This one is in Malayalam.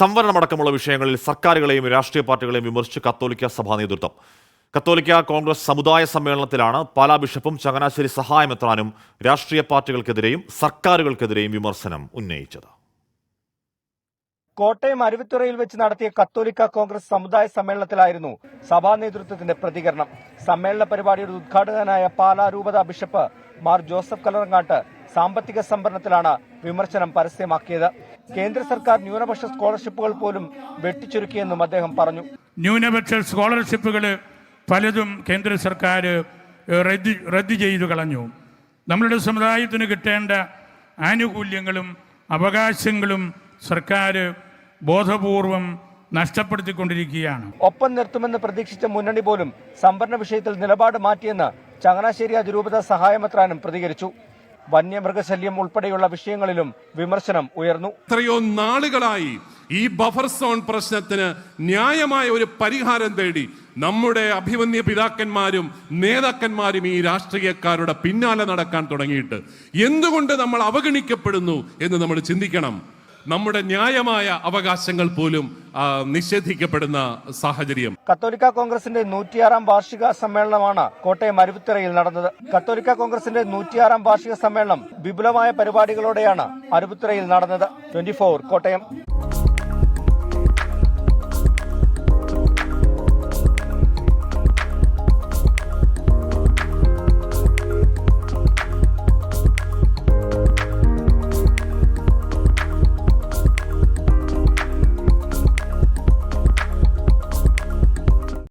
സംവരണമടക്കമുള്ള വിഷയങ്ങളിൽ സർക്കാരുകളെയും രാഷ്ട്രീയ പാർട്ടികളെയും വിമർശിച്ച് കത്തോലിക്ക സഭാ നേതൃത്വം. കത്തോലിക്ക കോൺഗ്രസ് സമുദായ സമ്മേളനത്തിലാണ് പാലാ ബിഷപ്പും ചങ്ങനാശ്ശേരി സഹായമെത്രാനും രാഷ്ട്രീയ പാർട്ടികൾക്കെതിരെയും സർക്കാരുകൾക്കെതിരെയും വിമർശനം ഉന്നയിച്ചത്. കോട്ടയം അരുവിത്തുറയിൽ വെച്ച് നടത്തിയ കത്തോലിക്ക കോൺഗ്രസ് സമുദായ സമ്മേളനത്തിലായിരുന്നു സഭാ നേതൃത്വത്തിന്റെ പ്രതികരണം. സമ്മേളന പരിപാടിയുടെ ഉദ്ഘാടകനായ പാലാ രൂപത ബിഷപ്പ് മാർ ജോസഫ് കല്ലറങ്ങാട്ട് സാമ്പത്തിക സംവരണത്തിലാണ് വിമർശനം പരസ്യമാക്കിയത്. കേന്ദ്ര സർക്കാർ ന്യൂനപക്ഷ സ്കോളർഷിപ്പുകൾ പോലും വെട്ടിച്ചുരുക്കിയെന്നും അദ്ദേഹം പറഞ്ഞു. ന്യൂനപക്ഷ സ്കോളർഷിപ്പുകൾ പലതും കേന്ദ്ര സർക്കാർ റദ്ദ് ചെയ്തു കളഞ്ഞു. നമ്മളുടെ സമുദായത്തിന് കിട്ടേണ്ട ആനുകൂല്യങ്ങളും അവകാശങ്ങളും സർക്കാർ ബോധപൂർവം നഷ്ടപ്പെടുത്തിക്കൊണ്ടിരിക്കുകയാണ്. ഒപ്പം നിർത്തുമെന്ന് പ്രതീക്ഷിച്ച മുന്നണി പോലും സംവരണ വിഷയത്തിൽ നിലപാട് മാറ്റിയെന്ന് ചങ്ങനാശ്ശേരി അതിരൂപത സഹായമെത്രാനും പ്രതികരിച്ചു. വന്യമൃഗശല്യം ഉൾപ്പെടെയുള്ള വിഷയങ്ങളിലും വിമർശനം ഉയർന്നു. എത്രയോ നാളുകളായി ഈ ബഫർ സോൺ പ്രശ്നത്തിന് ന്യായമായ ഒരു പരിഹാരം തേടി നമ്മുടെ അഭിമന്യ പിതാക്കന്മാരും നേതാക്കന്മാരും ഈ രാഷ്ട്രീയക്കാരുടെ പിന്നാലെ നടക്കാൻ തുടങ്ങിയിട്ട് എന്തുകൊണ്ട് നമ്മൾ അവഗണിക്കപ്പെടുന്നു എന്ന് നമ്മൾ ചിന്തിക്കണം. നമ്മുടെ ന്യായമായ അവകാശങ്ങൾ പോലും നിഷേധിക്കപ്പെടുന്ന സാഹചര്യം. കത്തോലിക്ക കോൺഗ്രസിന്റെ 106ാം വാർഷിക സമ്മേളനമാണ് കോട്ടയം അരുവിത്തുറയിൽ നടന്നത്. കത്തോലിക്ക കോൺഗ്രസിന്റെ 106ാം വാർഷിക സമ്മേളനം വിപുലമായ പരിപാടികളോടെയാണ് അരുവിത്തുറയിൽ നടന്നത്. 24 കോട്ടയം.